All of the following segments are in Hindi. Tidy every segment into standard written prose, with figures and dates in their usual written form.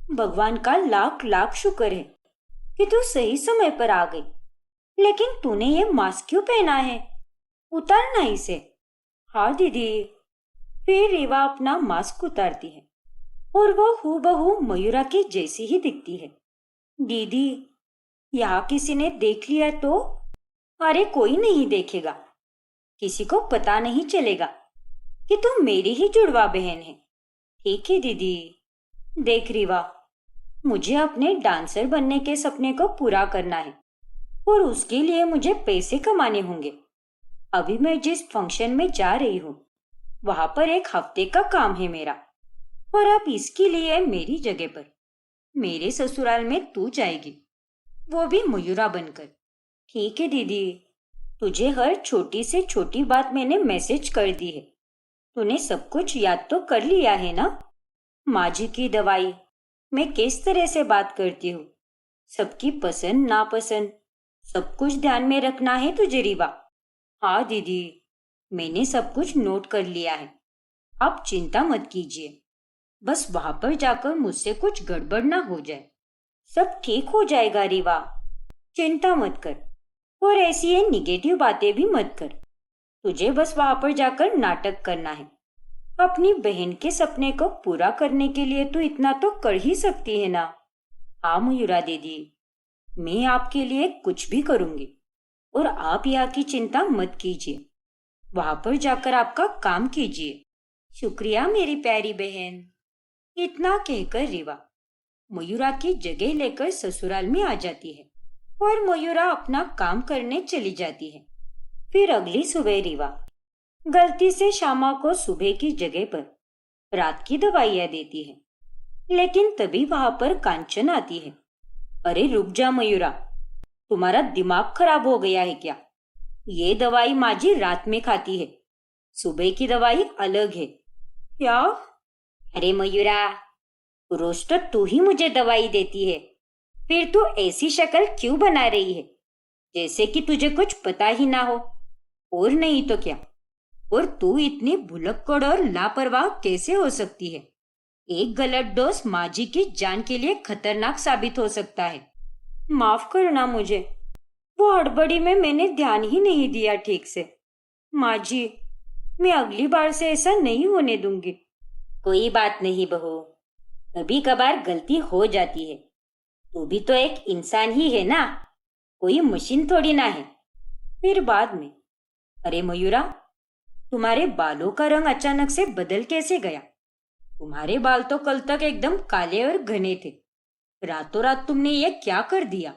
भगवान का लाख लाख शुक्र है कि तू सही समय पर आ गई। लेकिन तूने ये मास्क क्यों पहना है? उतारना इसे। हाँ दीदी। फिर रीवा अपना मास्क उतारती है और वो हूबहू मयूरा की जैसी ही दिखती है। दीदी, यहाँ किसी ने देख लिया तो? अरे कोई नहीं देखेगा। किसी को पता नहीं चलेगा कि तुम मेरी ही जुड़वा बहन है। ठीक है दीदी। देख रीवा, मुझे अपने डांसर बनने के सपने को पूरा करना है और उसके लिए मुझे पैसे कमाने होंगे। अभी मैं जिस फंक्शन में जा रही हूँ वहां पर एक हफ्ते का काम है मेरा, और अब इसके लिए मेरी जगह पर मेरे ससुराल में तू जाएगी, वो भी मयूरा बनकर। ठीक है दीदी, तुझे हर छोटी से छोटी बात मैंने मैसेज कर दी है। तूने सब कुछ याद तो कर लिया है ना? माँ जी की दवाई, मैं किस तरह से बात करती हूँ, सबकी पसंद नापसंद, सब कुछ ध्यान में रखना है तुझे रीवा। हाँ दीदी, मैंने सब कुछ नोट कर लिया है। आप चिंता मत कीजिए, बस वहां पर जाकर मुझसे कुछ गड़बड़ ना हो जाए। सब ठीक हो जाएगा रीवा, चिंता मत कर। और ऐसी ये निगेटिव बातें भी मत कर। तुझे बस वहां पर जाकर नाटक करना है। अपनी बहन के सपने को पूरा करने के लिए तू इतना तो कर ही सकती है ना? हाँ मयूरा दीदी, मैं आपके लिए कुछ भी करूंगी और आप यहाँ की चिंता मत कीजिए। वहां पर जाकर आपका काम कीजिए। शुक्रिया मेरी प्यारी बहन। इतना कहकर रीवा मयूरा की जगह लेकर ससुराल में आ जाती है और मयूरा अपना काम करने चली जाती है। फिर अगली सुबह रीवा गलती से श्यामा को सुबह की जगह पर रात की दवाइयां देती है। लेकिन तभी वहां पर कांचन आती है। अरे रुक जा मयूरा, तुम्हारा दिमाग खराब हो गया है क्या? ये दवाई माँ जी रात में खाती है, सुबह की दवाई अलग है। क्या? अरे मयूरा, रोज तो तू ही मुझे दवाई देती है, फिर तू ऐसी शक्ल क्यों बना रही है जैसे कि तुझे कुछ पता ही ना हो? और नहीं तो क्या। और तू इतनी भुलक्कड़ और लापरवाह कैसे हो सकती है? एक गलत डोज माँ जी की जान के लिए खतरनाक साबित हो सकता है। माफ करना मुझे, वो हड़बड़ी में मैंने ध्यान ही नहीं दिया ठीक से। माँ जी, मैं अगली बार से ऐसा नहीं होने दूंगी। कोई बात नहीं बहू, कभी कभार गलती हो जाती है। तू भी तो एक इंसान ही है ना, कोई मशीन थोड़ी ना है। फिर बाद में, अरे मयूरा, तुम्हारे बालों का रंग अचानक से बदल कैसे गया? तुम्हारे बाल तो कल तक एकदम काले और घने थे, रातों रात तुमने ये क्या कर दिया?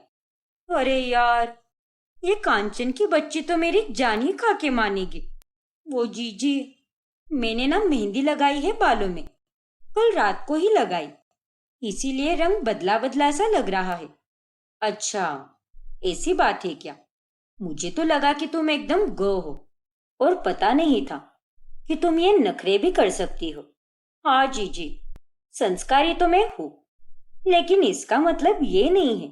अरे यार, ये कांचन की बच्ची तो मेरी जान ही खा के मानेगी। वो जीजी, मैंने ना मेहंदी लगाई है बालों में, कल रात को ही लगाई, इसीलिए रंग बदला बदला सा लग रहा है। अच्छा, ऐसी बात है क्या? मुझे तो लगा कि तुम एकदम गो हो, और पता नहीं था कि तुम ये नखरे भी कर सकती हो। हाँ जीजी, संस्कारी तो मैं हूँ, लेकिन इसका मतलब ये नहीं है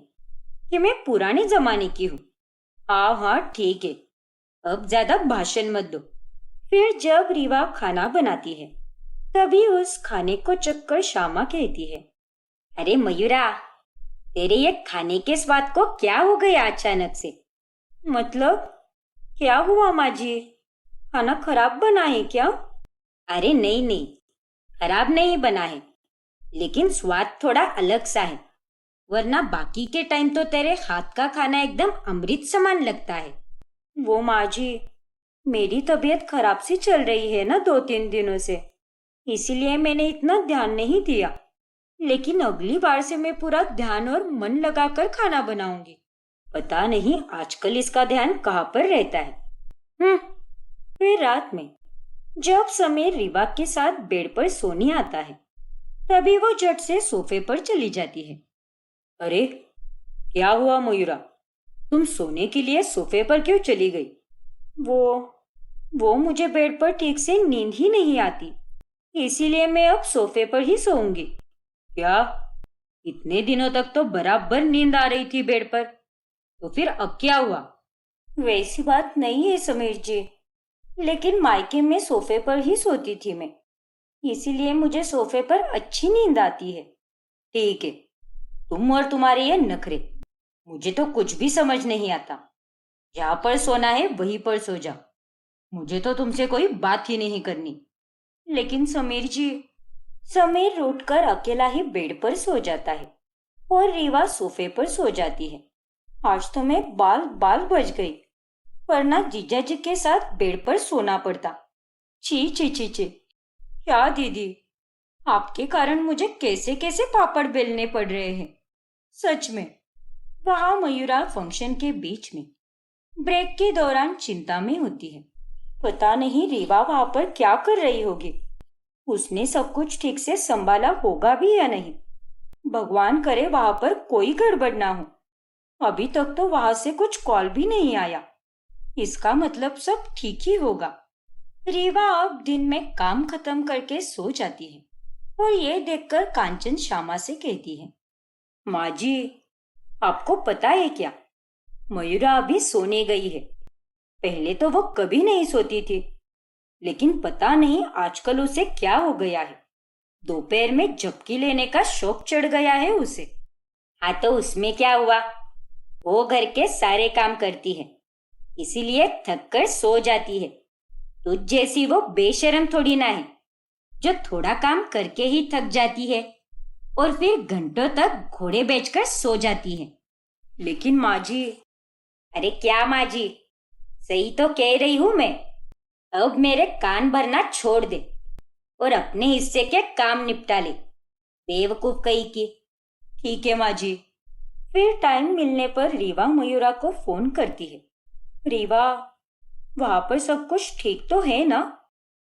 कि मैं पुराने जमाने की हूँ। हाँ हाँ ठीक है, अब ज्यादा भाषण मत दो। फिर जब रीवा खाना बनाती है तभी उस खाने को चखकर श्यामा कहती है, अरे मयूरा, तेरे ये खाने के स्वाद को क्या हो गया अचानक से? मतलब क्या हुआ माँ जी, खाना खराब बना है क्या? अरे नहीं नहीं, खराब नहीं बना है, लेकिन स्वाद थोड़ा अलग सा है, वरना बाकी के टाइम तो तेरे हाथ का खाना एकदम अमृत समान लगता है। वो माँ जी, मेरी तबीयत खराब सी चल रही है ना 2-3 दिनों से, इसीलिए मैंने इतना ध्यान नहीं दिया। लेकिन अगली बार से मैं पूरा ध्यान और मन लगाकर खाना बनाऊंगी। पता नहीं आजकल इसका ध्यान कहाँ पर रहता है। फिर रात में जब समीर रीवा के साथ बेड पर सोने आता है तभी वो झट से सोफे पर चली जाती है। अरे क्या हुआ मयूरा, तुम सोने के लिए सोफे पर क्यों चली गई? वो मुझे बेड पर ठीक से नींद ही नहीं आती, इसीलिए मैं अब सोफे पर ही सोऊंगी। क्या? इतने दिनों तक तो बराबर नींद आ रही थी बेड पर, तो फिर अब क्या हुआ? वैसी बात नहीं है समीर जी, लेकिन मायके में सोफे पर ही सोती थी मैं, इसीलिए मुझे सोफे पर अच्छी नींद आती है। ठीक है, तुम और तुम्हारे ये नखरे, मुझे तो कुछ भी समझ नहीं आता। जहाँ पर सोना है वहीं पर सो जाओ, मुझे तो तुमसे कोई बात ही नहीं करनी। लेकिन समीर जी, समीर उठकर अकेला ही बेड पर सो जाता है और रीवा सोफे पर सो जाती है। आज तो मैं बाल बाल बच गई, वरना जीजा जी के साथ बेड पर सोना पड़ता। छी छी छी छी। क्या दीदी, आपके कारण मुझे कैसे कैसे पापड़ बेलने पड़ रहे हैं। सच में। वहां मयूरा फंक्शन के बीच में ब्रेक के दौरान चिंता में होती है। पता नहीं रीवा वहां पर क्या कर रही होगी। उसने सब कुछ ठीक से संभाला होगा भी या नहीं। भगवान करे वहां पर कोई गड़बड़ ना हो। अभी तक तो वहां से कुछ कॉल भी नहीं आया। इसका मतलब सब ठीक ही होगा। रीवा अब दिन में काम खत्म करके सो जाती है और ये देखकर कांचन श्यामा से कहती है, माँ जी, आपको पता है क्या, मयूरा अभी सोने गई है। पहले तो वो कभी नहीं सोती थी, लेकिन पता नहीं आजकल उसे क्या हो गया है। दोपहर में झपकी लेने का शौक चढ़ गया है उसे। हाँ तो उसमें क्या हुआ, वो घर के सारे काम करती है, इसीलिए थक कर सो जाती है। तुझ जैसी वो बेशर्म थोड़ी ना है, जो थोड़ा काम करके ही थक जाती है और फिर घंटों तक घोड़े बेचकर सो जाती है। लेकिन माँ जी। अरे क्या माँ जी, सही तो कह रही हूं मैं। अब मेरे कान भरना छोड़ दे और अपने हिस्से के काम निपटा ले, बेवकूफ कहीं की। ठीक है माँ जी। फिर टाइम मिलने पर रीवा मयूरा को फोन करती है। रीवा, वहां पर सब कुछ ठीक तो है ना?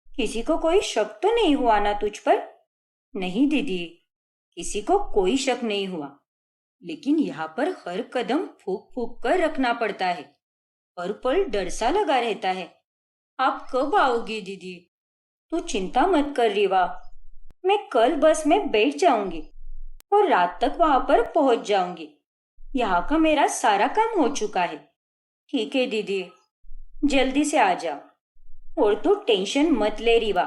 किसी को कोई शक तो नहीं हुआ ना तुझ पर? नहीं दीदी, किसी को कोई शक नहीं हुआ, लेकिन यहाँ पर हर कदम फूक फूक कर रखना पड़ता है। हर पल डर सा लगा रहता है। आप कब आओगी दीदी? तू चिंता मत कर रीवा, मैं कल बस में बैठ जाऊंगी और रात तक वहां पर पहुंच जाऊंगी। यहाँ का मेरा सारा काम हो चुका है। ठीक है दीदी, जल्दी से आ जाओ। और तू टेंशन मत ले रीवा,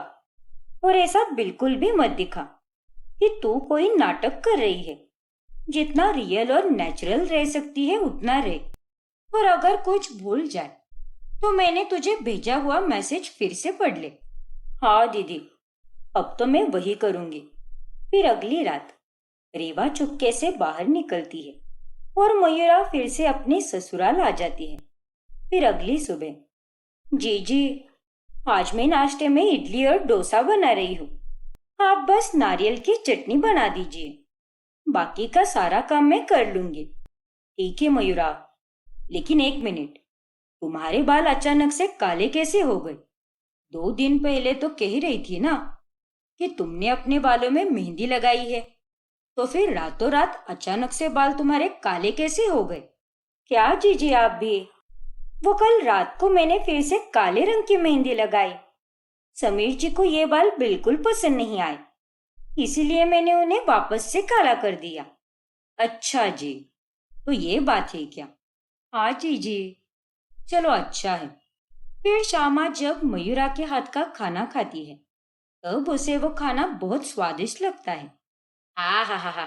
और ऐसा बिल्कुल भी मत दिखा कि तू कोई नाटक कर रही है। जितना रियल और नेचुरल रह सकती है उतना रहे। और अगर कुछ भूल जाए तो मैंने तुझे भेजा हुआ मैसेज फिर से पढ़ ले। हाँ दीदी, अब तो मैं वही करूंगी। फिर अगली रात रीवा चुपके से बाहर निकलती है और मयूरा फिर से अपने ससुराल आ जाती है। फिर अगली सुबह, जी, आज मैं नाश्ते में इडली और डोसा बना रही हूँ। आप बस नारियल की चटनी बना दीजिए, बाकी का सारा काम मैं कर लूंगी। ठीक है मयूरा, लेकिन एक मिनट, तुम्हारे बाल अचानक से काले कैसे हो गए? 2 दिन पहले तो कह रही थी ना कि तुमने अपने बालों में मेहंदी लगाई है, तो फिर रातों रात अचानक से बाल तुम्हारे काले कैसे हो गए? क्या जीजी आप भी? वो कल रात को मैंने फिर से काले रंग की मेहंदी लगाई। समीर जी को ये बाल बिल्कुल पसंद नहीं आए, इसीलिए मैंने उन्हें वापस से काला कर दिया। अच्छा जी, तो ये बात है क्या? हाँ जी, चलो अच्छा है। फिर श्यामा जब मयूरा के हाथ का खाना खाती है तब उसे वो खाना बहुत स्वादिष्ट लगता है। हा,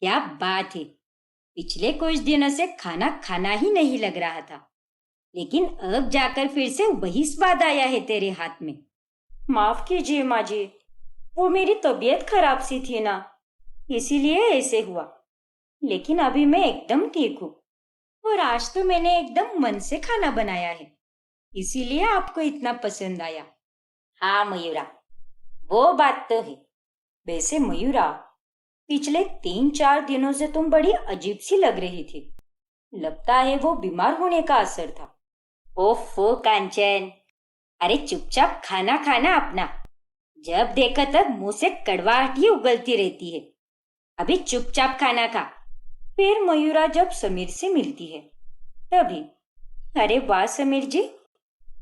क्या बात है। पिछले कुछ दिनों से खाना खाना ही नहीं लग रहा था, लेकिन अब जाकर फिर से वही स्वाद आया है तेरे हाथ में। माफ कीजिए माँ जी, वो मेरी तबीयत खराब सी थी ना, इसीलिए ऐसे हुआ। लेकिन अभी मैं एकदम ठीक हूँ और आज तो मैंने एकदम मन से खाना बनाया है, इसीलिए आपको इतना पसंद आया। हाँ मयूरा, वो बात तो है। वैसे मयूरा, पिछले 3-4 दिनों से तुम बड़ी अजीब सी लग रही थी। लगता है वो बीमार होने का असर था। ओफो कांचन, अरे चुपचाप खाना खाना अपना। जब देखा तब मुंह से कड़वाहट ही उगलती रहती है। अभी चुपचाप खाना खा। फिर मयूरा जब समीर से मिलती है तभी, अरे वाह समीर जी,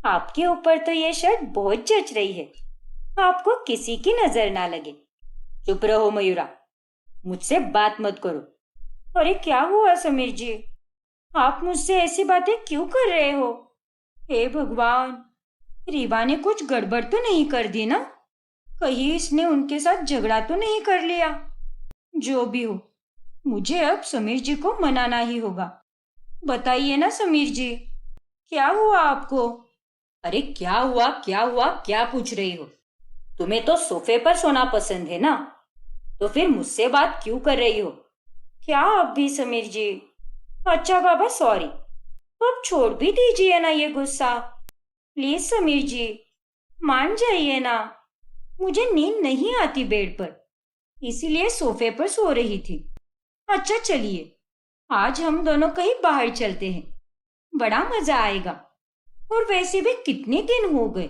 आपके ऊपर तो ये शर्ट बहुत जच रही है। आपको किसी की नजर ना लगे। चुप रहो मयूरा, मुझसे बात मत करो। अरे क्या हुआ समीर जी, आप मुझसे ऐसी बातें क्यों कर रहे हो? हे भगवान, रीवा ने कुछ गड़बड़ तो नहीं कर दी ना? कहीं इसने उनके साथ झगड़ा तो नहीं कर लिया? जो भी हो, मुझे अब समीर जी को मनाना ही होगा। बताइए ना समीर जी, क्या हुआ आपको? अरे क्या हुआ, क्या पूछ रही हो? तुम्हें तो सोफे पर सोना पसंद है ना, तो फिर मुझसे बात क्यों कर रही हो? क्या आप भी समीर जी? अच्छा बाबा सॉरी, अब छोड़ भी दीजिए ना ये गुस्सा। प्लीज समीर जी, मान जाइए ना। मुझे नींद नहीं आती बेड पर, इसीलिए सोफे पर सो रही थी। अच्छा चलिए, आज हम दोनों कहीं बाहर चलते हैं, बड़ा मजा आएगा। और वैसे भी कितने दिन हो गए,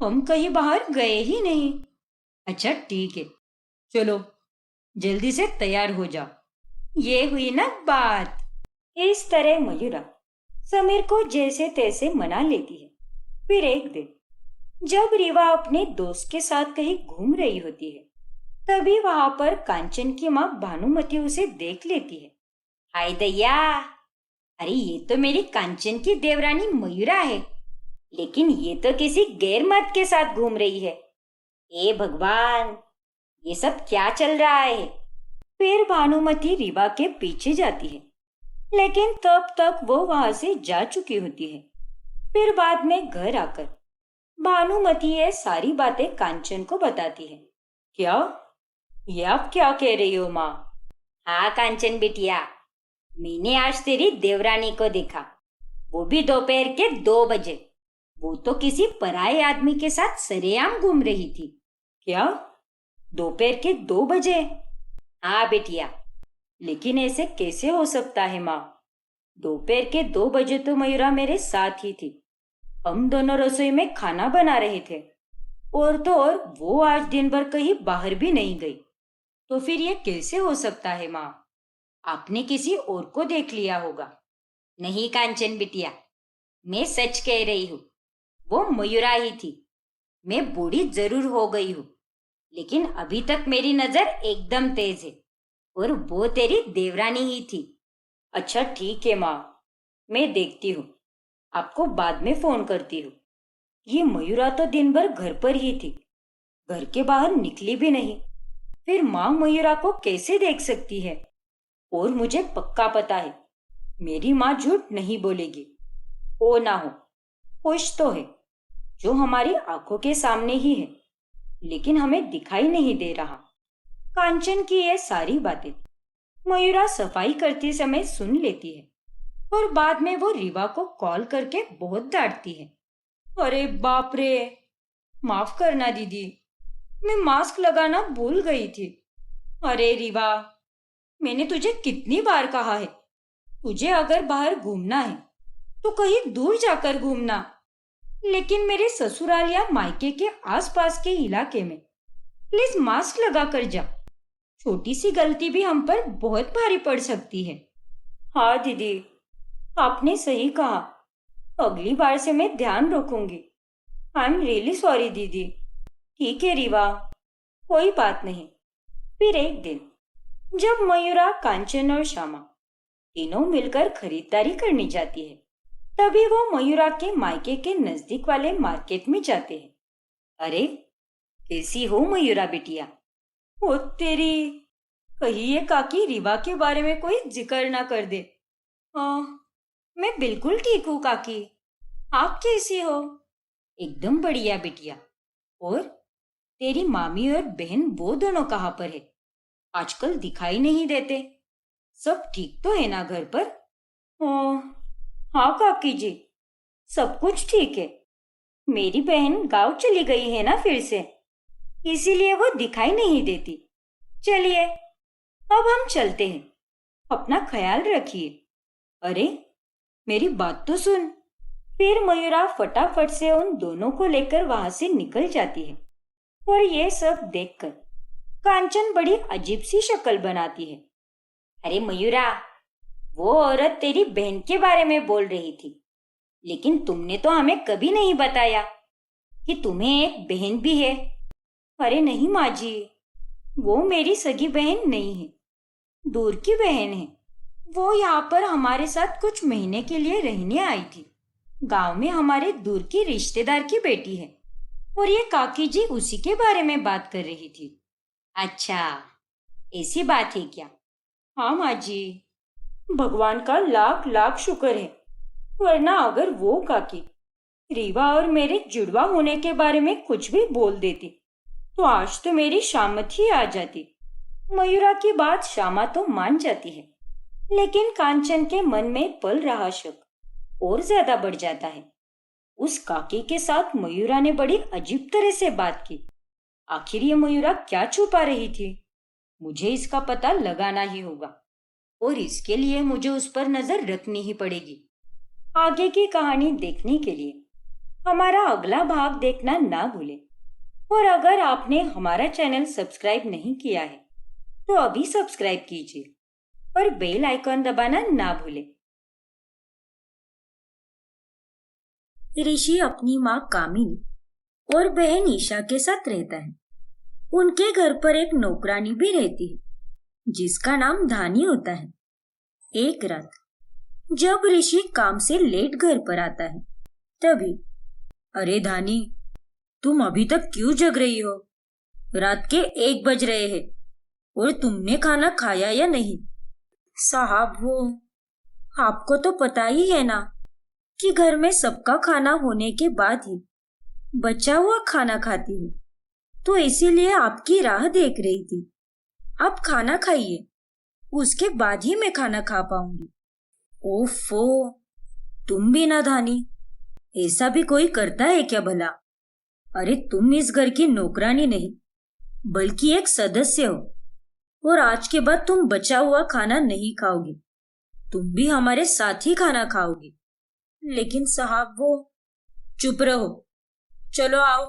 हम कहीं बाहर गए ही नहीं। अच्छा ठीक है, चलो जल्दी से तैयार हो जाओ। ये हुई ना बात। इस तरह मयूरा समीर को जैसे तैसे मना लेती है। फिर एक दिन जब रीवा अपने दोस्त के साथ कहीं घूम रही होती है, तभी वहां पर कांचन की माँ भानुमति उसे देख लेती है। हाय दैया, अरे ये तो मेरी कांचन की देवरानी मयूरा है, लेकिन ये तो किसी गैर मर्द के साथ घूम रही है। हे भगवान, ये सब क्या चल रहा है? फिर भानुमति रीवा के पीछे जाती है, लेकिन तब तक वो वहां से जा चुकी होती है। फिर बाद में घर आकर भानुमति ये सारी बातें कांचन को बताती है। क्या? ये आप क्या कह रही हो माँ? हाँ कांचन बिटिया, मैंने आज तेरी देवरानी को देखा, वो भी दोपहर के 2 बजे। वो तो किसी पराये आदमी के साथ सरेआम घूम रही थी। क्या? दोपहर के 2 बजे? हाँ बेटिया, लेकिन ऐसे कैसे हो सकता है माँ? दोपहर के 2 बजे तो मयूरा मेरे साथ ही थी। हम दोनों रसोई में खाना बना रहे थे, और तो और वो आज दिन भर कहीं बाहर भी नहीं गई। तो फिर ये कैसे हो सकता है माँ? आपने किसी और को देख लिया होगा। नहीं कांचन बिटिया, मैं सच कह रही हूँ, वो मयूरा ही थी। मैं बूढ़ी जरूर हो गई हूँ, लेकिन अभी तक मेरी नजर एकदम तेज है, और वो तेरी देवरानी ही थी। अच्छा ठीक है माँ, मैं देखती हूँ, आपको बाद में फोन करती हूँ। ये मयूरा तो दिन भर घर पर ही थी, घर के बाहर निकली भी नहीं। फिर माँ मयूरा को कैसे देख सकती है? और मुझे पक्का पता है, मेरी माँ झूठ नहीं बोलेगी। हो ना हो, कुछ तो है जो हमारी आंखों के सामने ही है, लेकिन हमें दिखाई नहीं दे रहा। कांचन की ये सारी बातें मयूरा सफाई करते समय सुन लेती है, और बाद में वो रीवा को कॉल करके बहुत डांटती है। अरे बाप रे, माफ करना दीदी, मैं मास्क लगाना भूल गई थी। अरे रीवा, मैंने तुझे कितनी बार कहा है, तुझे अगर बाहर घूमना है तो कहीं दूर जाकर घूमना, लेकिन मेरे ससुराल या मायके के आसपास के इलाके में प्लीज मास्क लगा कर जा। छोटी सी गलती भी हम पर बहुत भारी पड़ सकती है। हाँ दीदी, आपने सही कहा, अगली बार से मैं ध्यान रखूंगी। आई एम रियली सॉरी दीदी। ठीक है रीवा, कोई बात नहीं। फिर एक दिन जब मयूरा, कांचन और श्यामा तीनों मिलकर खरीदारी करने जाती है, तभी वो मयूरा के मायके के नजदीक वाले मार्केट में जाते हैं। अरे कैसी हो मयूरा बिटिया? ओ तेरी, कहीं ये काकी रीवा के बारे में कोई जिक्र ना कर दे। मैं बिल्कुल ठीक हूँ काकी, आप कैसी हो? एकदम बढ़िया बिटिया। और तेरी मामी और बहन वो दोनों कहाँ पर है? आजकल दिखाई नहीं देते। सब ठीक तो है ना घर पर? ओ, हाँ काकी जी, सब कुछ ठीक है। मेरी बहन गांव चली गई है ना फिर से, इसीलिए वो दिखाई नहीं देती। चलिए अब हम चलते हैं, अपना ख्याल रखिए। अरे मेरी बात तो सुन। फिर मयूरा फटाफट से उन दोनों को लेकर वहां से निकल जाती है, और ये सब देखकर कांचन बड़ी अजीब सी शक्ल बनाती है। अरे मयूरा, वो औरत तेरी बहन के बारे में बोल रही थी, लेकिन तुमने तो हमें कभी नहीं बताया कि तुम्हें एक बहन भी है। अरे नहीं माँ जी, वो मेरी सगी बहन नहीं है, दूर की बहन है। वो यहाँ पर हमारे साथ कुछ महीने के लिए रहने आई थी। गांव में हमारे दूर की रिश्तेदार की बेटी है, और ये काकी जी उसी के बारे में बात कर रही थी। अच्छा, ऐसी बात है क्या? हाँ माँ जी, भगवान का लाख लाख शुक्र है, वरना अगर वो काकी रीवा और मेरे जुड़वा होने के बारे में कुछ भी बोल देती तो आज तो मेरी शामत ही आ जाती। मयूरा की बात श्यामा तो मान जाती है, लेकिन कांचन के मन में पल रहा शक और ज्यादा बढ़ जाता है। उस काकी के साथ मयूरा ने बड़ी अजीब तरह से बात की। आखिर ये मयूरा क्या छुपा रही थी? मुझे इसका पता लगाना ही होगा और इसके लिए मुझे उस पर नजर रखनी ही पड़ेगी। आगे की कहानी देखने के लिए हमारा अगला भाग देखना ना भूलें। और अगर आपने हमारा चैनल सब्सक्राइब नहीं किया है तो अभी सब्सक्राइब कीजिए और बेल आइकॉन दबाना ना भूलें। ऋषि अपनी माँ कामिनी और बहन ईशा के साथ रहता है। उनके घर पर एक नौकरानी भी रहती है जिसका नाम धानी होता है। एक रात जब ऋषि काम से लेट घर पर आता है तभी, अरे धानी, तुम अभी तक क्यों जग रही हो? रात के 1 बज रहे हैं और तुमने खाना खाया या नहीं? साहब, वो आपको तो पता ही है ना कि घर में सबका खाना होने के बाद ही बचा हुआ खाना खाती हूँ, तो इसीलिए आपकी राह देख रही थी। आप खाना खाइए, उसके बाद ही मैं खाना खा पाऊंगी। ओफो, तुम भी ना धानी, ऐसा भी कोई करता है क्या भला? अरे तुम इस घर की नौकरानी नहीं बल्कि एक सदस्य हो और आज के बाद तुम बचा हुआ खाना नहीं खाओगी, तुम भी हमारे साथ ही खाना खाओगी। लेकिन साहब, वो चुप रहो, चलो आओ,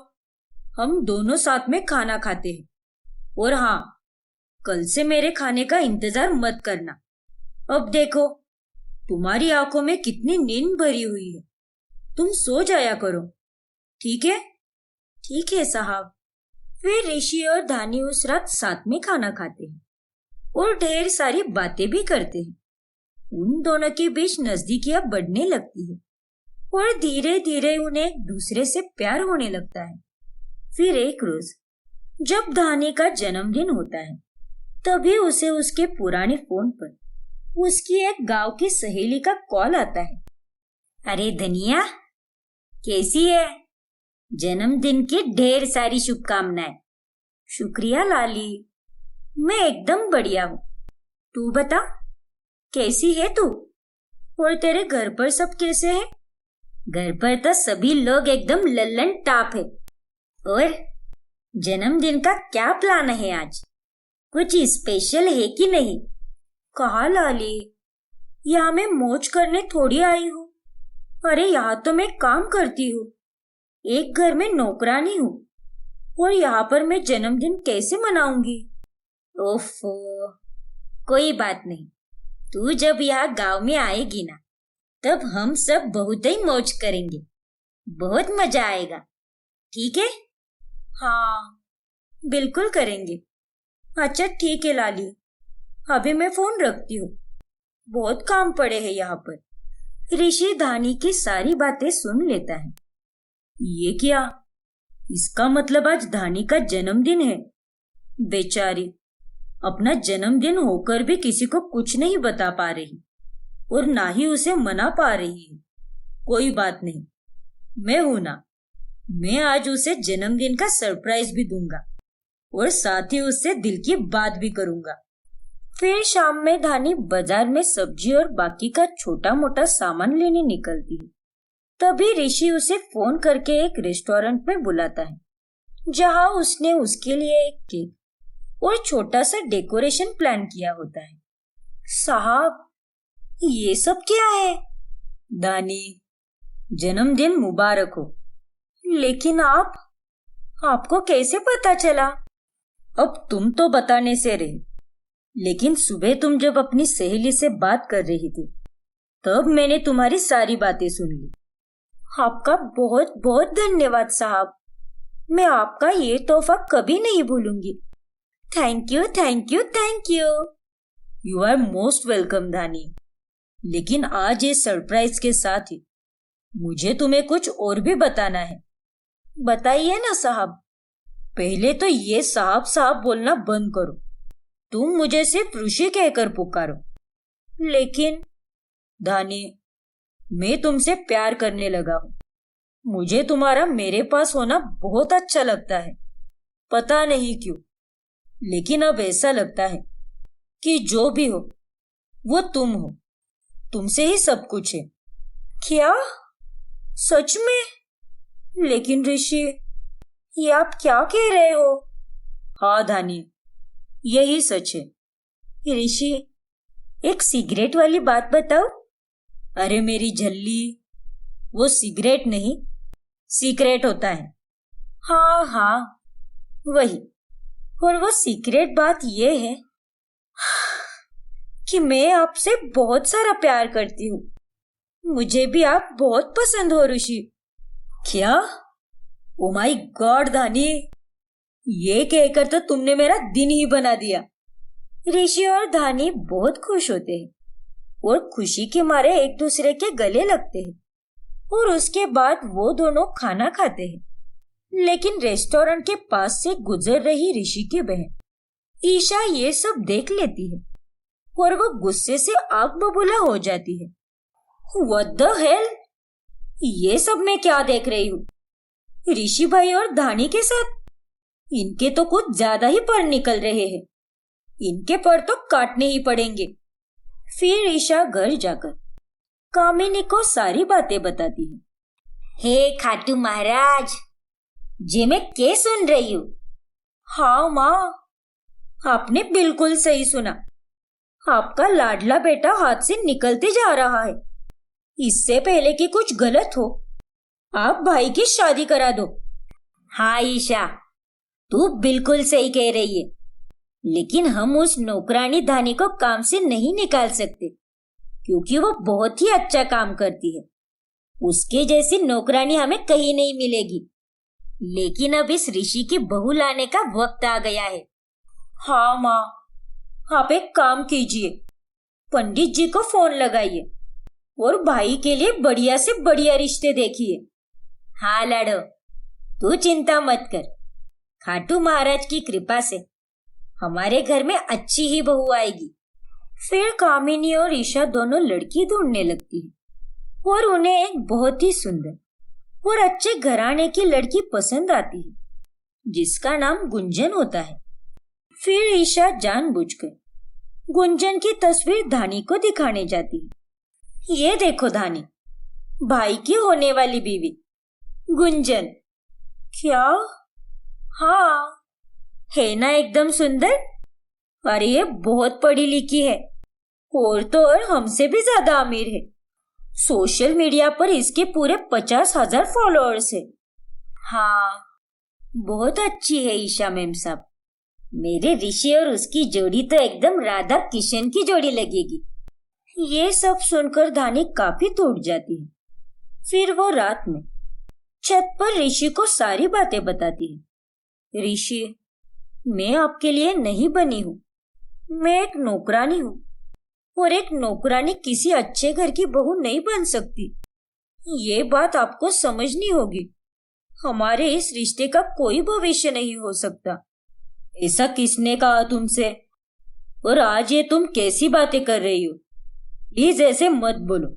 हम दोनों साथ में खाना खाते हैं। और हाँ, कल से मेरे खाने का इंतजार मत करना। अब देखो, तुम्हारी आंखों में कितनी नींद भरी हुई है, तुम सो जाया करो, ठीक है? ठीक है साहब। फिर ऋषि और धानी उस रात साथ में खाना खाते हैं और ढेर सारी बातें भी करते हैं। उन दोनों के बीच नजदीकियां बढ़ने लगती है और धीरे धीरे उन्हें एक दूसरे से प्यार होने लगता है। फिर एक रोज जब धानी का जन्मदिन होता है तभी उसे उसके पुराने फोन पर उसकी एक गांव की सहेली का कॉल आता है। अरे धनिया, कैसी है? जन्मदिन की ढेर सारी शुभकामनाएं। शुक्रिया लाली, मैं एकदम बढ़िया हूँ। तू बता, कैसी है तू? और तेरे घर पर सब कैसे हैं? घर पर तो सभी लोग एकदम लल्लन टाप है। और जन्मदिन का क्या प्लान है आज? कुछ स्पेशल है कि नहीं? कहा लाली, यहाँ मैं मौज करने थोड़ी आई हूँ। अरे यहाँ तो मैं काम करती हूँ, एक घर में नौकरानी हूँ, और यहाँ पर मैं जन्मदिन कैसे मनाऊंगी? ओफो, कोई बात नहीं, तू जब यहाँ गांव में आएगी ना तब हम सब बहुत ही मौज करेंगे, बहुत मजा आएगा, ठीक है? हाँ, बिल्कुल करेंगे। अच्छा ठीक है लाली, अभी मैं फोन रखती हूँ, बहुत काम पड़े हैं यहाँ पर। ऋषि धानी की सारी बातें सुन लेता है। ये क्या? इसका मतलब आज धानी का जन्मदिन है। बेचारी अपना जन्मदिन होकर भी किसी को कुछ नहीं बता पा रही और ना ही उसे मना पा रही है। कोई बात नहीं, मैं हूं ना, मैं आज उसे जन्मदिन का सरप्राइज भी दूंगा और साथ ही उससे दिल की बात भी करूंगा। फिर शाम में धानी बाजार में सब्जी और बाकी का छोटा मोटा सामान लेने निकलती है। तभी ऋषि उसे फोन करके एक रेस्टोरेंट में बुलाता है जहां उसने उसके लिए एक केक और छोटा सा डेकोरेशन प्लान किया होता है। साहब, ये सब क्या है? दानी, जन्मदिन मुबारक हो। लेकिन आपको कैसे पता चला? अब तुम तो बताने से रहे, लेकिन सुबह तुम जब अपनी सहेली से बात कर रही थी तब मैंने तुम्हारी सारी बातें सुन ली। आपका बहुत बहुत धन्यवाद साहब, मैं आपका ये तोहफा कभी नहीं भूलूंगी। Thank you thank you thank you. You are most welcome Dhani. लेकिन आज इस सरप्राइज के साथ ही मुझे तुम्हें कुछ और भी बताना है। बताइए ना साहब। पहले तो ये साहब साहब बोलना बंद करो। तुम मुझे सिर्फ ऋषि कहकर पुकारो। लेकिन धानी, मैं तुमसे प्यार करने लगा हूं। मुझे तुम्हारा मेरे पास होना बहुत अच्छा लगता है। पता नहीं क्यों, लेकिन अब ऐसा लगता है कि जो भी हो वो तुम हो। तुमसे ही सब कुछ है। क्या? सच में? लेकिन ऋषि, ये आप क्या कह रहे हो? हाँ धानी, यही सच है। ऋषि, एक सिगरेट वाली बात बताओ। अरे मेरी झल्ली, वो सिगरेट नहीं, सीक्रेट होता है। हाँ हाँ, वही। और वो सीक्रेट बात ये है कि मैं आपसे बहुत सारा प्यार करती हूँ। मुझे भी आप बहुत पसंद हो ऋषि। क्या? ओ माय गॉड धानी, ये कहकर तो तुमने मेरा दिन ही बना दिया। ऋषि और धानी बहुत खुश होते हैं और खुशी के मारे एक दूसरे के गले लगते हैं। और उसके बाद वो दोनों खाना खाते हैं। लेकिन रेस्टोरेंट के पास से गुजर रही ऋषि की बहन ईशा ये सब देख लेती है और वो गुस्से से आग बबूला हो जाती है। What the hell? ये सब मैं क्या देख रही हूँ? ऋषि भाई और धानी के साथ? इनके तो कुछ ज्यादा ही पर निकल रहे हैं। इनके पर तो काटने ही पड़ेंगे। फिर ईशा घर जाकर कामिनी को सारी बातें बताती है। हे खाटू महाराज, जे मैं क्या सुन रही हूँ? हाँ माँ, आपने बिल्कुल सही सुना। आपका लाडला बेटा हाथ से निकलते जा रहा है। इससे पहले कि कुछ गलत हो, आप भाई की शादी करा दो। हाँ ईशा, तू बिल्कुल सही कह रही है। लेकिन हम उस नौकरानी धानी को काम से नहीं निकाल सकते, क्योंकि वो बहुत ही अच्छा काम करती है। उसके जैसी नौकरानी हमें कहीं नहीं मिलेगी। लेकिन अब इस ऋषि की बहू लाने का वक्त आ गया है। हाँ माँ, आप एक काम कीजिए, पंडित जी को फोन लगाइए और भाई के लिए बढ़िया से बढ़िया रिश्ते देखिए। हाँ लाडो, तू चिंता मत कर। खाटू महाराज की कृपा से हमारे घर में अच्छी ही बहू आएगी। फिर कामिनी और ईशा दोनों लड़की ढूंढने लगती है और उन्हें एक बहुत ही सुंदर और अच्छे घराने की लड़की पसंद आती है, जिसका नाम गुंजन होता है। फिर ईशा जानबूझकर गुंजन की तस्वीर धानी को दिखाने जाती है। ये देखो धानी, भाई की होने वाली बीवी गुंजन। क्या? हाँ, है ना एकदम सुंदर? अरे ये बहुत पढ़ी लिखी है और तो और हमसे भी ज्यादा अमीर है। सोशल मीडिया पर इसके पूरे 50,000 फॉलोअर्स है। हाँ, बहुत अच्छी है ईशा मैम साहब। मेरे ऋषि और उसकी जोड़ी तो एकदम राधा किशन की जोड़ी लगेगी। ये सब सुनकर धानी काफी टूट जाती है। फिर वो रात में छत पर ऋषि को सारी बातें बताती है। ऋषि, मैं आपके लिए नहीं बनी हूँ। मैं एक नौकरानी हूँ और एक नौकरानी किसी अच्छे घर की बहू नहीं बन सकती। ये बात आपको समझनी होगी। हमारे इस रिश्ते का कोई भविष्य नहीं हो सकता। ऐसा किसने कहा तुमसे? और आज ये तुम कैसी बातें कर रही हो? प्लीज ऐसे मत बोलो।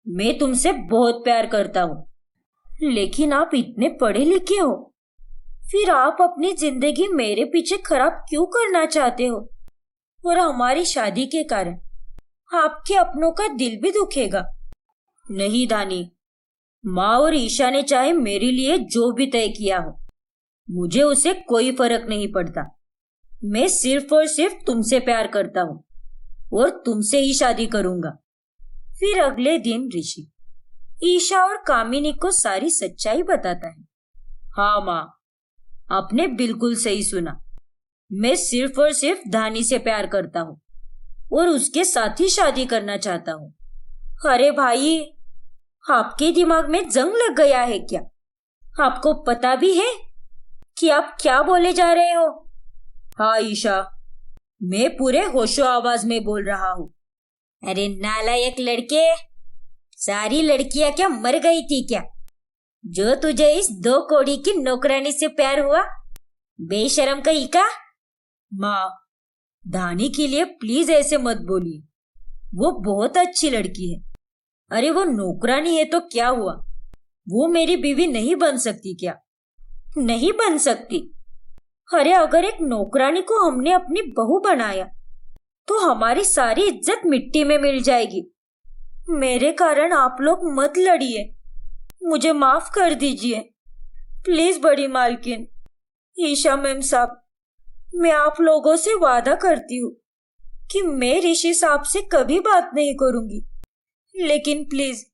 मैं तुमसे बहुत प्यार करता हूँ, लेकिन आप इतने पढ़े लिखे हो, फिर आप अपनी जिंदगी मेरे पीछे खराब क्यों करना चाहते हो? और हमारी शादी के कारण आपके अपनों का दिल भी दुखेगा। नहीं दानी, माँ और ईशा ने चाहे मेरे लिए जो भी तय किया हो, मुझे उसे कोई फर्क नहीं पड़ता। मैं सिर्फ और सिर्फ तुमसे प्यार करता हूँ और तुमसे ही शादी करूंगा। फिर अगले दिन ऋषि ईशा और कामिनी को सारी सच्चाई बताता है। हाँ माँ, आपने बिल्कुल सही सुना। मैं सिर्फ और सिर्फ धानी से प्यार करता हूँ और उसके साथ ही शादी करना चाहता हूँ। अरे भाई, आपके दिमाग में जंग लग गया है क्या? आपको पता भी है कि आप क्या बोले जा रहे हो? हाँ ईशा, मैं पूरे होशो आवाज में बोल रहा हूँ। अरे नालायक लड़के, सारी लड़कियां क्या मर गई थी क्या, जो तुझे इस 2 कौड़ी की नौकरानी से प्यार हुआ? बेशरम कहीं का। माँ, धानी के लिए प्लीज ऐसे मत बोलिए। वो बहुत अच्छी लड़की है। अरे वो नौकरानी है तो क्या हुआ, वो मेरी बीवी नहीं बन सकती क्या? नहीं बन सकती? अरे अगर एक नौकरानी को हमने अपनी बहू बनाया तो हमारी सारी इज्जत मिट्टी में मिल जाएगी। मेरे कारण आप लोग मत लड़िए, मुझे माफ कर दीजिए प्लीज बड़ी मालकिन। ईशा मैम साहब, मैं आप लोगों से वादा करती हूँ कि मैं ऋषि साहब से कभी बात नहीं करूंगी, लेकिन प्लीज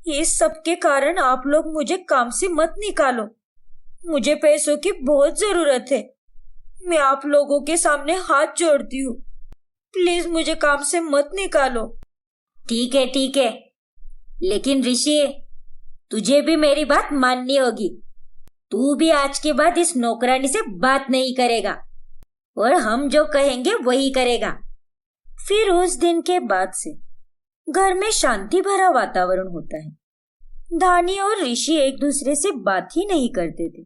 इस सब के कारण आप लोग मुझे काम से मत निकालो। मुझे पैसों की बहुत जरूरत है। मैं आप लोगों के सामने हाथ जोड़ती हूँ, प्लीज मुझे काम से मत निकालो। ठीक है, लेकिन ऋषि तुझे भी मेरी बात माननी होगी। तू भी आज के बाद इस नौकरानी से बात नहीं करेगा और हम जो कहेंगे वही करेगा। फिर उस दिन के बाद से घर में शांति भरा वातावरण होता है। धानी और ऋषि एक दूसरे से बात ही नहीं करते थे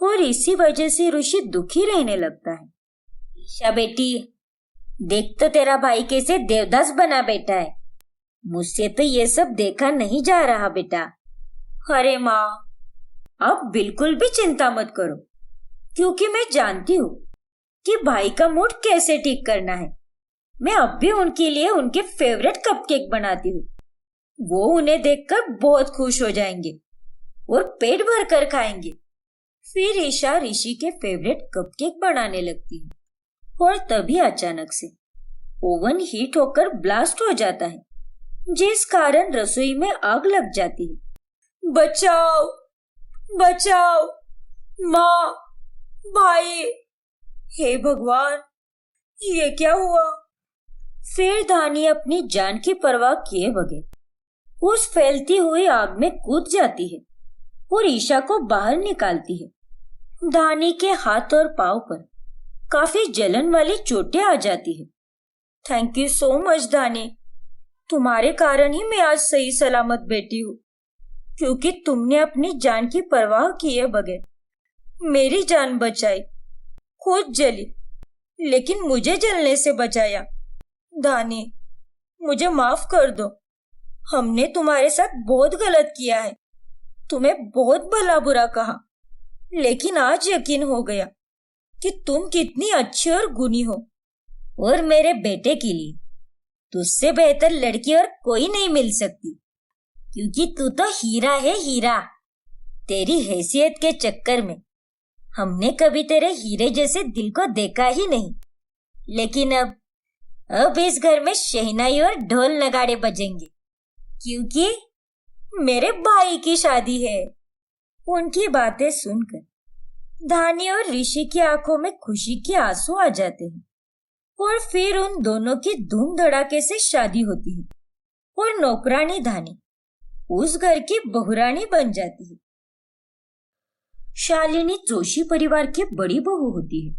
और इसी वजह से ऋषि दुखी रहने लगता है। ईशा बेटी, देख तो तेरा भाई कैसे देवदास बना बैठा है। मुझसे तो ये सब देखा नहीं जा रहा बेटा। अरे माँ, अब बिल्कुल भी चिंता मत करो, क्योंकि मैं जानती हूँ कि भाई का मूड कैसे ठीक करना है। मैं अब भी उनके लिए उनके फेवरेट कपकेक बनाती हूँ। वो उन्हें देखकर बहुत खुश हो जाएंगे और पेट भर कर खाएंगे। फिर ईशा ऋषि के फेवरेट कपकेक बनाने लगती है और तभी अचानक से ओवन हीट होकर ब्लास्ट हो जाता है, जिस कारण रसोई में आग लग जाती है। बचाओ बचाओ माँ, भाई, हे भगवान, ये क्या हुआ? फिर धानी अपनी जान की परवाह किए बगैर उस फैलती हुई आग में कूद जाती है और ईशा को बाहर निकालती है। धानी के हाथ और पांव पर काफी जलन वाली चोटें आ जाती है। थैंक यू सो मच धानी, तुम्हारे कारण ही मैं आज सही सलामत बैठी हूँ, क्योंकि तुमने अपनी जान की परवाह किए बगैर मेरी जान बचाई। खुद जली लेकिन मुझे जलने से बचाया। धानी, मुझे माफ कर दो, हमने तुम्हारे साथ बहुत गलत किया है, तुम्हें बहुत भला बुरा कहा, लेकिन आज यकीन हो गया कि तुम कितनी अच्छी और गुणी हो। और मेरे बेटे के लिए तुझसे बेहतर लड़की और कोई नहीं मिल सकती, क्योंकि तू तो हीरा है, हीरा। तेरी हैसियत के चक्कर में हमने कभी तेरे हीरे जैसे दिल को देखा ही नहीं। लेकिन अब इस घर में शहनाई और ढोल नगाड़े बजेंगे, क्योंकि मेरे भाई की शादी है। उनकी बातें सुनकर धानी और ऋषि की आंखों में खुशी के आंसू आ जाते हैं और फिर उन दोनों की धूम धड़ाके से शादी होती है और नौकरानी धानी उस घर की बहुरानी बन जाती है। शालिनी जोशी परिवार की बड़ी बहू होती है।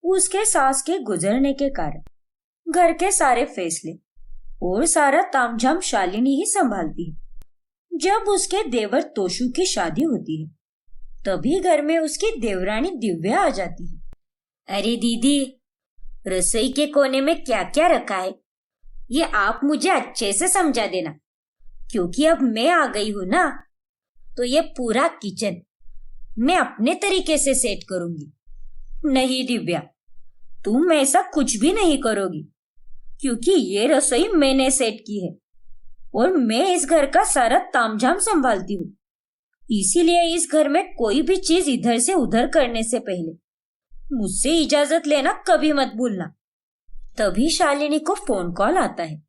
उसके सास के गुजरने के कारण घर के सारे फैसले और सारा तामझाम शालिनी ही संभालती है। जब उसके देवर तोशु की शादी होती है, तभी घर में उसकी देवरानी दिव्या आ जाती है। अरे दीदी, रसोई के कोने में क्या क्या रखा है, ये आप मुझे अच्छे से समझा देना, क्योंकि अब मैं आ गई हूं ना, तो ये पूरा किचन मैं अपने तरीके से सेट करूंगी। नहीं दिव्या, तुम ऐसा कुछ भी नहीं करोगी, क्योंकि ये रसोई मैंने सेट की है और मैं इस घर का सारा तामझाम संभालती हूँ। इसीलिए इस घर में कोई भी चीज इधर से उधर करने से पहले मुझसे इजाजत लेना कभी मत भूलना। तभी शालिनी को फोन कॉल आता है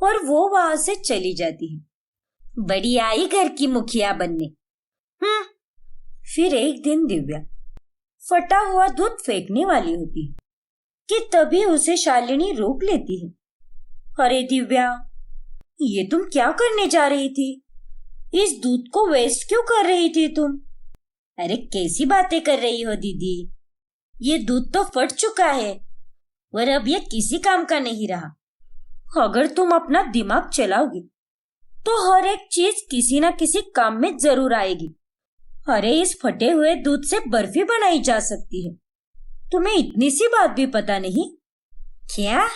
और वो वहां से चली जाती है। बड़ी आई घर की मुखिया बनने। फिर एक दिन दिव्या फटा हुआ दूध फेंकने वाली होती है कि तभी उसे शालिनी रोक लेती है। अरे दिव्या, ये तुम क्या करने जा रही थी? इस दूध को वेस्ट क्यों कर रही थी तुम? अरे कैसी बातें कर रही हो दीदी, ये दूध तो फट चुका है और अब ये किसी काम का नहीं रहा। अगर तुम अपना दिमाग चलाओगी तो हर एक चीज किसी ना किसी काम में जरूर आएगी। अरे इस फटे हुए दूध से बर्फी बनाई जा सकती है, तुम्हें इतनी सी बात भी पता नहीं? क्या?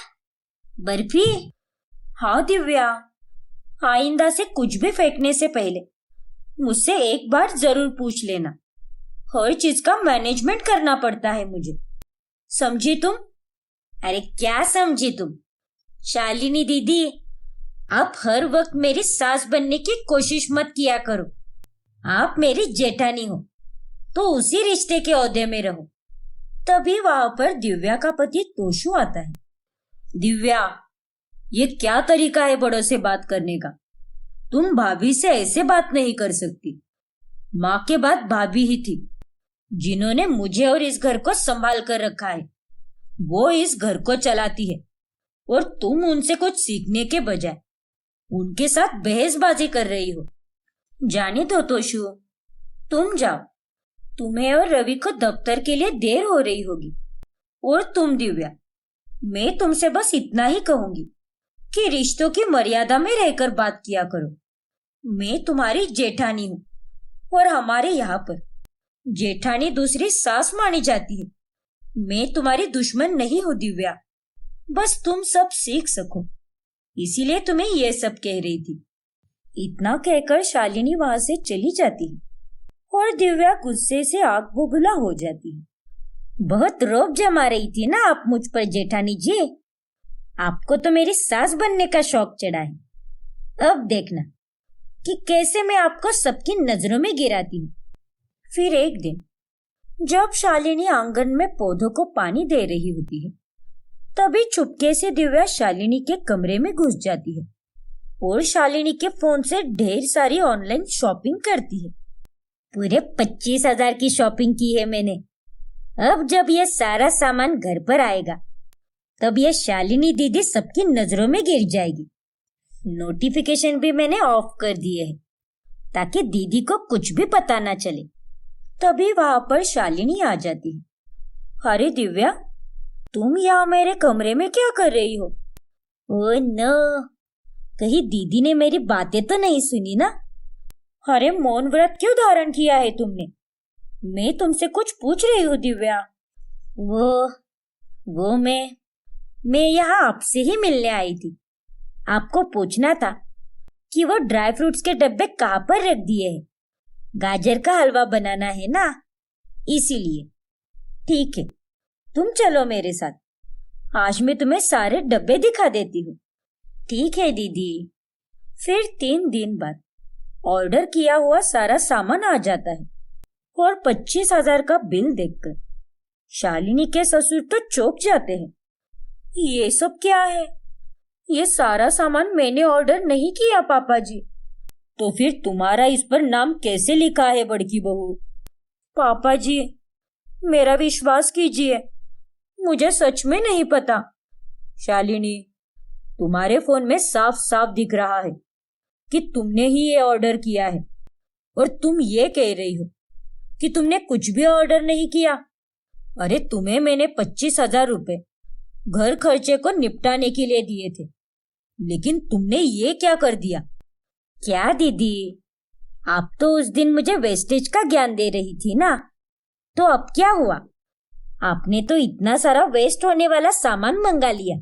बर्फी? हाँ दिव्या, आइंदा से कुछ भी फेंकने से पहले मुझसे एक बार जरूर पूछ लेना। हर चीज का मैनेजमेंट करना पड़ता है मुझे, समझी तुम? अरे क्या समझी तुम? शालिनी दीदी, आप हर वक्त मेरी सास बनने की कोशिश मत किया करो। आप मेरी जेठानी हो तो उसी रिश्ते के ओहदे में रहो। तभी वहां पर दिव्या का पति तोशु आता है। दिव्या, ये क्या तरीका है बड़ों से बात करने का? तुम भाभी से ऐसे बात नहीं कर सकती। माँ के बाद भाभी ही थी जिन्होंने मुझे और इस घर को संभाल कर रखा है। वो इस घर को चलाती है और तुम उनसे कुछ सीखने के बजाय उनके साथ बहसबाजी कर रही हो। जाने दो तोशु, तुम जाओ। तुम्हें और रवि को दफ्तर के लिए देर हो रही होगी। और तुम दिव्या, मैं तुमसे बस इतना ही कहूंगी कि रिश्तों की मर्यादा में रहकर बात किया करो। मैं तुम्हारी जेठानी हूँ और हमारे यहाँ पर जेठानी दूसरी सास मानी जाती है। मैं तुम्हारी दुश्मन नहीं हूँ दिव्या, बस तुम सब सीख सको इसीलिए तुम्हें ये सब कह रही थी। इतना कहकर शालिनी वहां से चली जाती है और दिव्या गुस्से से आग बबूला हो जाती है। बहुत रोब जमा रही थी ना आप मुझ पर जेठानी जी। आपको तो मेरी सास बनने का शौक चढ़ा है। अब देखना कि कैसे मैं आपको सबकी नजरों में गिराती हूँ। फिर एक दिन जब शालिनी आंगन में पौधों को पानी दे रही होती है, तभी चुपके से दिव्या शालिनी के कमरे में घुस जाती है और शालिनी के फोन से ढेर सारी ऑनलाइन शॉपिंग करती है। पूरे 25,000 की शॉपिंग की है मैंने। अब जब ये सारा सामान घर पर आएगा तब ये शालिनी दीदी सबकी नजरों में गिर जाएगी। नोटिफिकेशन भी मैंने ऑफ कर दिए हैं ताकि दीदी को कुछ भी पता ना चले। तभी वहां पर शालिनी आ जाती है। अरे दिव्या, तुम यहाँ मेरे कमरे में क्या कर रही हो? ओह नो, कहीं दीदी ने मेरी बातें तो नहीं सुनी ना? अरे मौन व्रत क्यों धारण किया है तुमने? मैं तुमसे कुछ पूछ रही हूँ दिव्या। वो मैं यहाँ आपसे ही मिलने आई थी। आपको पूछना था कि वो ड्राई फ्रूट्स के डब्बे कहाँ पर रख दिए हैं। गाजर का हलवा बनाना है ना, इसीलिए। ठीक है, तुम चलो मेरे साथ। आज मैं तुम्हें सारे डब्बे दिखा देती हूँ। ठीक है दीदी। फिर 3 दिन बाद ऑर्डर किया हुआ सारा सामान आ जाता है और 25,000 का बिल देखकर शालिनी के ससुर तो चौंक जाते हैं। ये सब क्या है? ये सारा सामान मैंने ऑर्डर नहीं किया पापा जी। तो फिर तुम्हारा इस पर नाम कैसे लिखा है बड़की बहू? पापा जी, मेरा विश्वास कीजिए, मुझे सच में नहीं पता। शालिनी, तुम्हारे फोन में साफ साफ दिख रहा है कि तुमने ही ये ऑर्डर किया है और तुम ये कह रही हो कि तुमने कुछ भी ऑर्डर नहीं किया। अरे तुम्हें मैंने 25,000 रुपए घर खर्चे को निपटाने के लिए दिए थे, लेकिन तुमने ये क्या कर दिया? क्या दीदी, आप तो उस दिन मुझे वेस्टेज का ज्ञान दे रही थी ना, तो अब क्या हुआ? आपने तो इतना सारा वेस्ट होने वाला सामान मंगा लिया।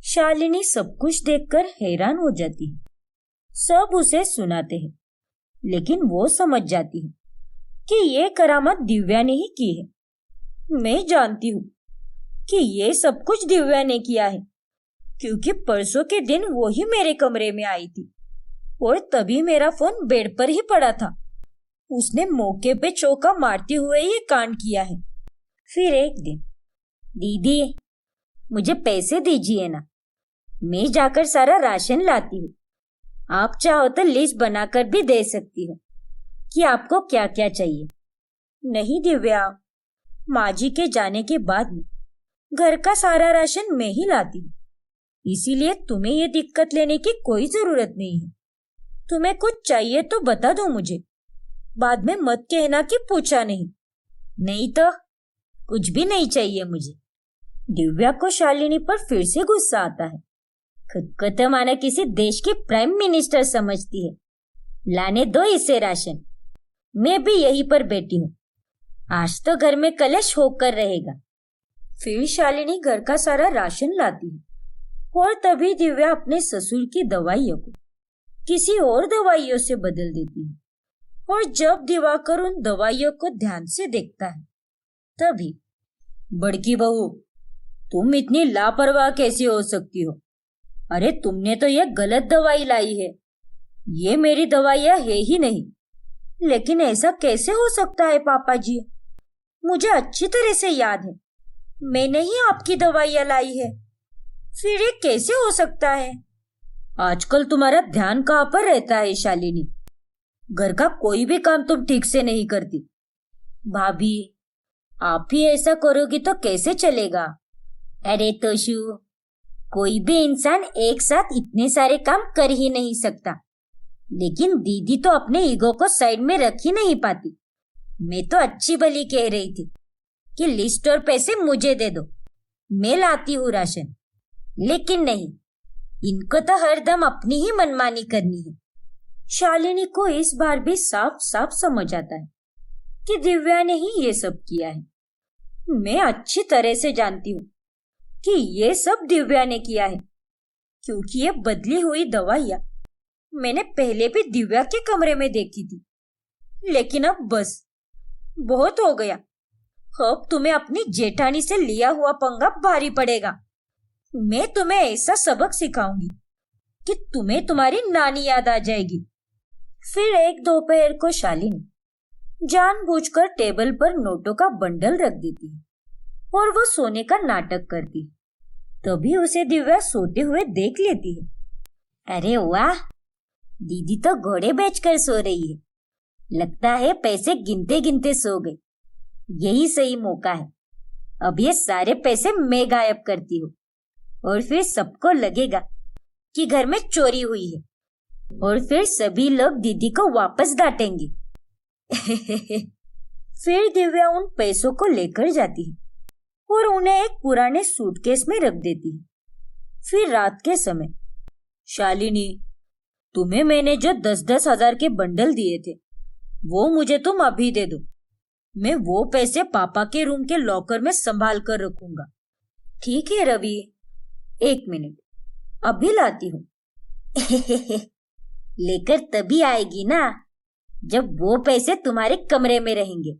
शालिनी सब कुछ देखकर हैरान हो जाती है। सब उसे सुनाते हैं, लेकिन वो समझ जाती है कि ये करामत दिव्या ने ही की है। मैं जानती हूँ कि ये सब कुछ दिव्या ने किया है, क्योंकि परसों के दिन वो ही मेरे कमरे में आई थी और तभी मेरा फोन बेड पर ही पड़ा था। उसने मौके पे चौका मारते हुए ये कांड किया है। फिर एक दिन, दीदी मुझे पैसे दीजिए ना, मैं जाकर सारा राशन लाती हूँ। आप चाहो तो लिस्ट बनाकर भी दे सकती हो कि आपको क्या क्या चाहिए। नहीं दिव्या, माँ जी के जाने के बाद में घर का सारा राशन मैं ही लाती हूँ, इसीलिए तुम्हें ये दिक्कत लेने की कोई जरूरत नहीं है। तुम्हें कुछ चाहिए तो बता दो मुझे, बाद में मत कहना कि पूछा नहीं। नहीं तो कुछ भी नहीं चाहिए मुझे। दिव्या को शालिनी पर फिर से गुस्सा आता है। खुद को तो मानो किसी देश की प्राइम मिनिस्टर समझती है। लाने दो इसे राशन, मैं भी यहीं पर बैठी हूँ। आज तो घर में कलेश होकर रहेगा। फिर शालिनी घर का सारा राशन लाती है और तभी दिव्या अपने ससुर की दवाइयों को किसी और दवाइयों से बदल देती है। और जब दिवाकर उन दवाइयों को ध्यान से देखता है तभी, बड़की बहू, तुम इतनी लापरवाह कैसे हो सकती हो? अरे तुमने तो ये गलत दवाई लाई है। ये मेरी दवाइयाँ है ही नहीं। लेकिन ऐसा कैसे हो सकता है पापा जी? मुझे अच्छी तरह से याद है, मैंने ही आपकी दवाइयाँ लाई है। फिर ये कैसे हो सकता है? आजकल तुम्हारा ध्यान कहाँ पर रहता है शालिनी? घर का कोई भी काम तुम ठीक से नहीं करती। भाभी, आप ही ऐसा करोगी तो कैसे चलेगा? अरे तोशु, कोई भी इंसान एक साथ इतने सारे काम कर ही नहीं सकता। लेकिन दीदी तो अपने ईगो को साइड में रख ही नहीं पाती। मैं तो अच्छी भली कह रही थी कि लिस्ट और पैसे मुझे दे दो, मैं लाती हूँ राशन। लेकिन नहीं, इनको तो हरदम अपनी ही मनमानी करनी है। शालिनी को इस बार भी साफ साफ समझ आता है कि दिव्या ने ही ये सब किया है। मैं अच्छी तरह से जानती हूँ कि ये सब दिव्या ने किया है, क्योंकि ये बदली हुई दवाइयाँ मैंने पहले भी दिव्या के कमरे में देखी थी। लेकिन अब बस, बहुत हो गया। अब तुम्हें अपनी जेठानी से लिया हुआ पंगा भारी पड़ेगा। मैं तुम्हें ऐसा सबक सिखाऊंगी कि तुम्हें तुम्हारी नानी याद आ जाएगी। फिर एक दोपहर को शालिनी जानबूझकर टेबल पर नोटों का बंडल रख देती है और वो सोने का नाटक करती है। तभी उसे दिव्या सोते हुए देख लेती है। अरे वाह, दीदी तो घोड़े बेचकर सो रही है। लगता है पैसे गिनते गिनते सो गई। यही सही मौका है। अब ये सारे पैसे मैं गायब करती हूँ और फिर सबको लगेगा कि घर में चोरी हुई है और फिर सभी लोग दीदी को वापस डांटेंगे। फिर दिव्या उन पैसों को लेकर जाती है और उन्हें एक पुराने सूटकेस में रख देती है। फिर रात के समय, शालिनी, तुम्हें मैंने जो 10-10 हजार के बंडल दिए थे वो मुझे तुम अभी दे दो। मैं वो पैसे पापा के रूम के लॉकर में संभाल कर रखूंगा। ठीक है रवि, 1 मिनट, अभी लाती हूँ। लेकर तभी आएगी ना जब वो पैसे तुम्हारे कमरे में रहेंगे।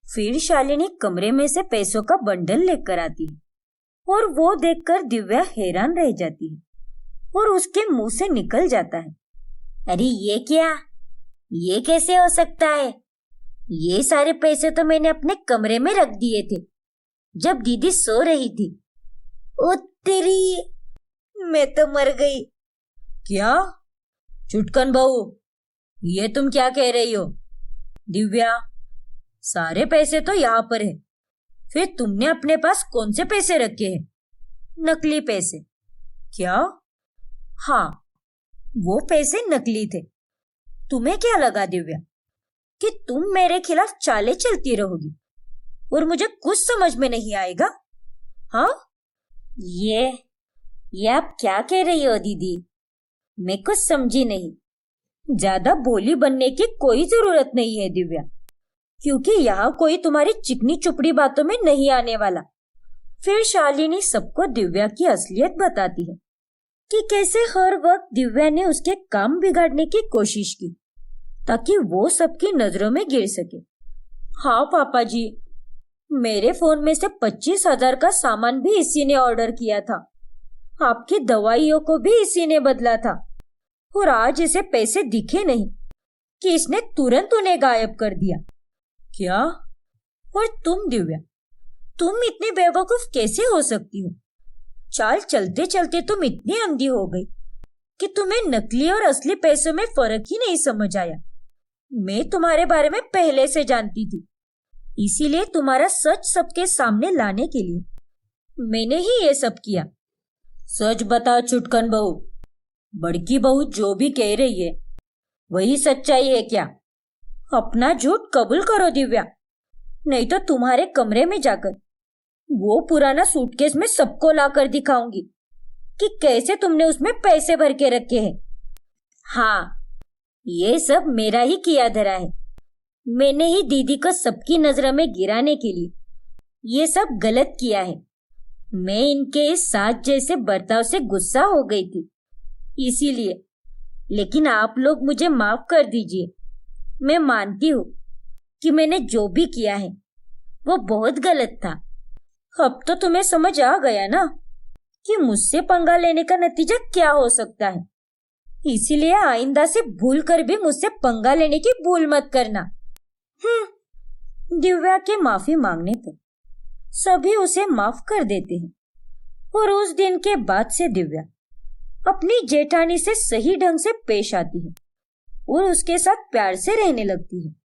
फिर शालिनी कमरे में से पैसों का बंडल लेकर आती है और वो देखकर दिव्या हैरान रह जाती है और उसके मुंह से निकल जाता है, अरे ये क्या? ये कैसे हो सकता है? ये सारे पैसे तो मैंने अपने कमरे में रख दिए थे जब दीदी सो रही थी। ओ तेरी, मैं तो मर गई। क्या? चुटकन बहू, ये तुम क्या कह रही हो? दिव्या, सारे पैसे तो यहाँ पर है। फिर तुमने अपने पास कौन से पैसे रखे हैं? नकली पैसे। क्या? हाँ, वो पैसे नकली थे। तुम्हें क्या लगा दिव्या कि तुम मेरे खिलाफ चालें चलती रहोगी और मुझे कुछ समझ में नहीं आएगा? हाँ, ये आप क्या कह रही हो दीदी? मैं कुछ समझी नहीं। ज्यादा भोली बनने की कोई जरूरत नहीं है दिव्या, क्योंकि यहाँ कोई तुम्हारी चिकनी चुपड़ी बातों में नहीं आने वाला। फिर शालिनी सबको दिव्या की असलियत बताती है कि कैसे हर वक्त दिव्या ने उसके काम बिगाड़ने की कोशिश की ताकि वो सबकी नजरों में गिर सके। हाँ पापा जी, मेरे फोन में से 25,000 का सामान भी इसी ने ऑर्डर किया था। आपकी दवाइयों को भी इसी ने बदला था और आज इसे पैसे दिखे नहीं कि इसने तुरंत उन्हें गायब कर दिया। क्या? और तुम दिव्या, तुम इतनी बेवकूफ कैसे हो सकती हो? चाल चलते चलते तुम इतनी अंधी हो गई कि तुम्हें नकली और असली पैसों में फर्क ही नहीं समझ आया। मैं तुम्हारे बारे में पहले से जानती थी, इसीलिए तुम्हारा सच सबके सामने लाने के लिए मैंने ही ये सब किया। सच बता चुटकन बहू, बड़की बहू जो भी कह रही है वही सच्चाई है क्या? अपना झूठ कबूल करो दिव्या, नहीं तो तुम्हारे कमरे में जाकर वो पुराना सूटकेस में सबको लाकर दिखाऊंगी कि कैसे तुमने उसमें पैसे भर के रखे हैं। हाँ, ये सब मेरा ही किया धरा है। मैंने ही दीदी को सबकी नजरों में गिराने के लिए ये सब गलत किया है। मैं इनके इस साथ जैसे बर्ताव से गुस्सा हो गई थी, इसीलिए। लेकिन आप लोग मुझे माफ कर दीजिए। मैं मानती हूँ कि मैंने जो भी किया है वो बहुत गलत था। अब तो तुम्हें समझ आ गया ना कि मुझसे पंगा लेने का नतीजा क्या हो सकता है। इसीलिए आइंदा से भूल कर भी मुझसे पंगा लेने की भूल मत करना। दिव्या के माफी मांगने पर सभी उसे माफ कर देते हैं और उस दिन के बाद से दिव्या अपनी जेठानी से सही ढंग से पेश आती है और उसके साथ प्यार से रहने लगती है।